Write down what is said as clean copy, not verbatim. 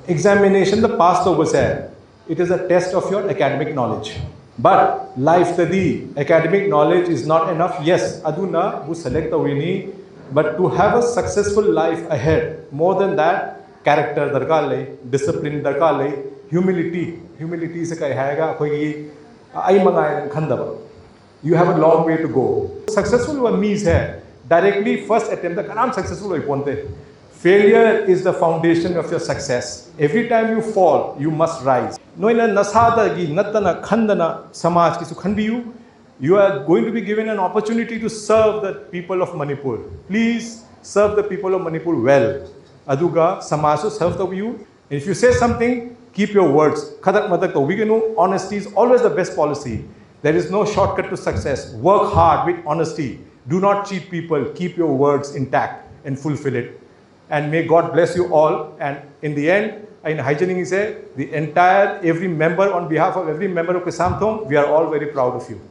examination the past over said it is a test of your academic knowledge. But life study, academic knowledge is not enough. Yes, aduna bu select awini, but to have a successful life ahead, more than that, character darkar lay, discipline darkar lay, humility se kai haega koi ai mangai khandaba. You have a long way to go. Successful one means hai directly first attempt the kanam successful hoy ponte. Failure is the foundation of your success. Every time you fall, you must rise. Noina nasada gi natana khandana samaj ki sukhanbiyu. You are going to be given an opportunity to serve the people of Manipur. Please serve the people of Manipur well. Aduga samasu serve the you. If you say something, keep your words. Khadak madak to wigenu. Honesty is always the best policy. There is no shortcut to success. Work hard with honesty. Do not cheat people. Keep your words intact and fulfill it. And may God bless you all. And in the end, in hygiening say the entire every member on behalf of every member of Kisamthong, we are all very proud of you.